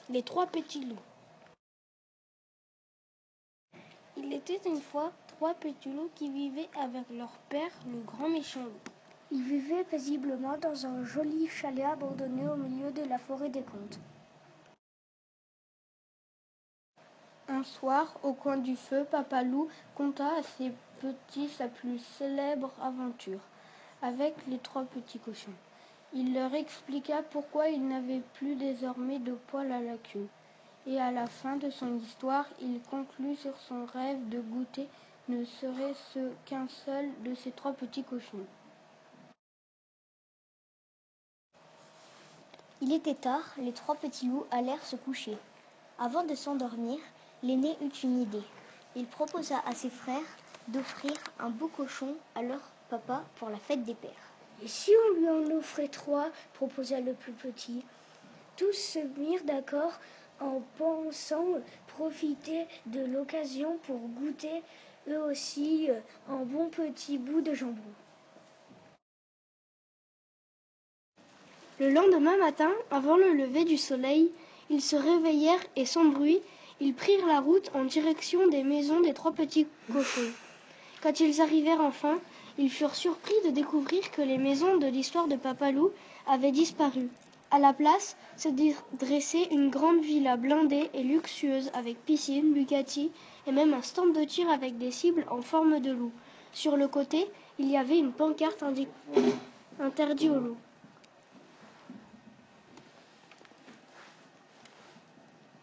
Les trois petits loups. Il était une fois trois petits loups qui vivaient avec leur père, le grand méchant loup. Ils vivaient paisiblement dans un joli chalet abandonné au milieu de la forêt des contes. Un soir, au coin du feu, Papa Loup conta à ses petits sa plus célèbre aventure avec les trois petits cochons. Il leur expliqua pourquoi il n'avait plus désormais de poils à la queue. Et à la fin de son histoire, il conclut sur son rêve de goûter ne serait-ce qu'un seul de ces trois petits cochons. Il était tard, les trois petits loups allèrent se coucher. Avant de s'endormir, l'aîné eut une idée. Il proposa à ses frères d'offrir un beau cochon à leur papa pour la fête des pères. Et si on lui en offrait 3, proposa le plus petit. Tous se mirent d'accord en pensant profiter de l'occasion pour goûter eux aussi un bon petit bout de jambon. Le lendemain matin, avant le lever du soleil, ils se réveillèrent et sans bruit, ils prirent la route en direction des maisons des trois petits cochons. Quand ils arrivèrent enfin, ils furent surpris de découvrir que les maisons de l'histoire de Papa Loup avaient disparu. À la place, se dressait une grande villa blindée et luxueuse avec piscine, Bugatti et même un stand de tir avec des cibles en forme de loup. Sur le côté, il y avait une pancarte indiquant « Interdit aux loups ».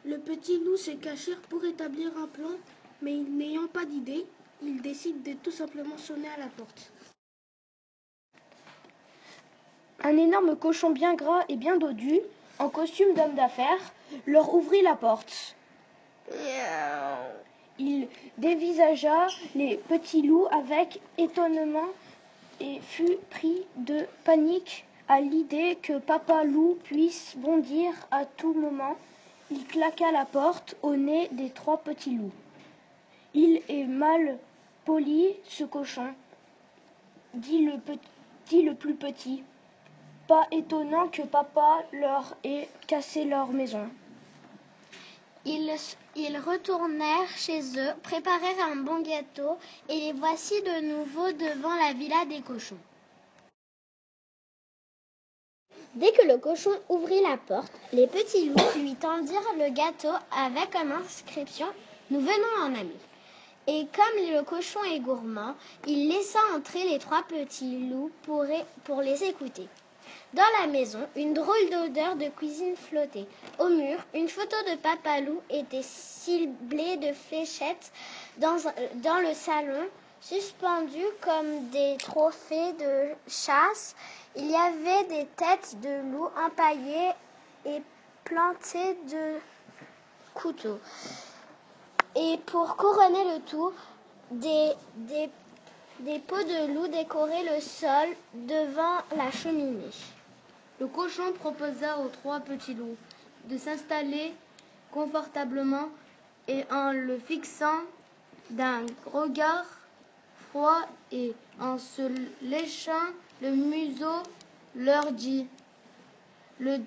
Le petit loup se cachèrent pour établir un plan, mais n'ayant pas d'idée, ils décident de tout simplement sonner à la porte. Un énorme cochon bien gras et bien dodu, en costume d'homme d'affaires, leur ouvrit la porte. Il dévisagea les petits loups avec étonnement et fut pris de panique à l'idée que Papa Loup puisse bondir à tout moment. Il claqua la porte au nez des trois petits loups. « Il est mal poli, ce cochon, dit le plus petit. Pas étonnant que papa leur ait cassé leur maison. » Ils retournèrent chez eux, préparèrent un bon gâteau, et les voici de nouveau devant la villa des cochons. Dès que le cochon ouvrit la porte, les petits loups lui tendirent le gâteau avec comme inscription « Nous venons en ami ». Et comme le cochon est gourmand, il laissa entrer les trois petits loups pour les écouter. Dans la maison, une drôle d'odeur de cuisine flottait. Au mur, une photo de Papa Loup était ciblée de fléchettes. Dans le salon, suspendus comme des trophées de chasse, il y avait des têtes de loups empaillées et plantées de couteaux. Et pour couronner le tout, des peaux de loup décoraient le sol devant la cheminée. Le cochon proposa aux trois petits loups de s'installer confortablement et en le fixant d'un regard froid et en se léchant le museau, leur dit « Le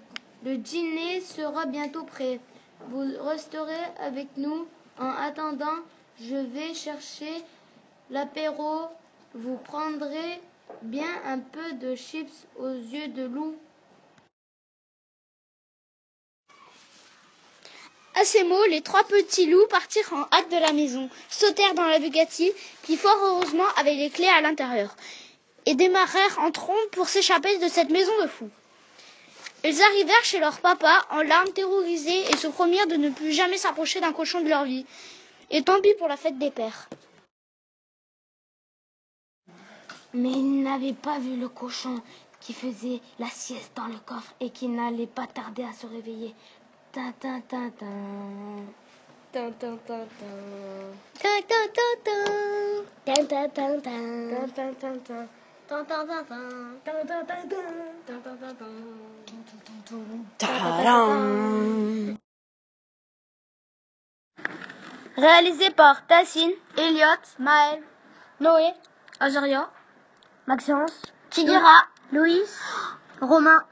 dîner sera bientôt prêt. Vous resterez avec nous. En attendant, je vais chercher l'apéro. Vous prendrez bien un peu de chips aux yeux de loup. » À ces mots, les trois petits loups partirent en hâte de la maison, sautèrent dans la Bugatti, qui fort heureusement avait les clés à l'intérieur, et démarrèrent en trombe pour s'échapper de cette maison de fous. Ils arrivèrent chez leur papa en larmes terrorisés et se promirent de ne plus jamais s'approcher d'un cochon de leur vie. Et tant pis pour la fête des pères. Mais ils n'avaient pas vu le cochon qui faisait la sieste dans le coffre et qui n'allait pas tarder à se réveiller. Tin, tin, tin, tin. Tin, tin, tin, tin. Tin, tin, tin, tin. Tin, tin, tin, tin. Tin, tin, tin, tin. Tin, tin, tin, tin. Tin, tin, tin, tin. Tin, tin, tin, tin. Tadam! Réalisé par Tassine, Elliot, Maël, Noé, Azaria, Maxence, Tigera, Louis, Romain.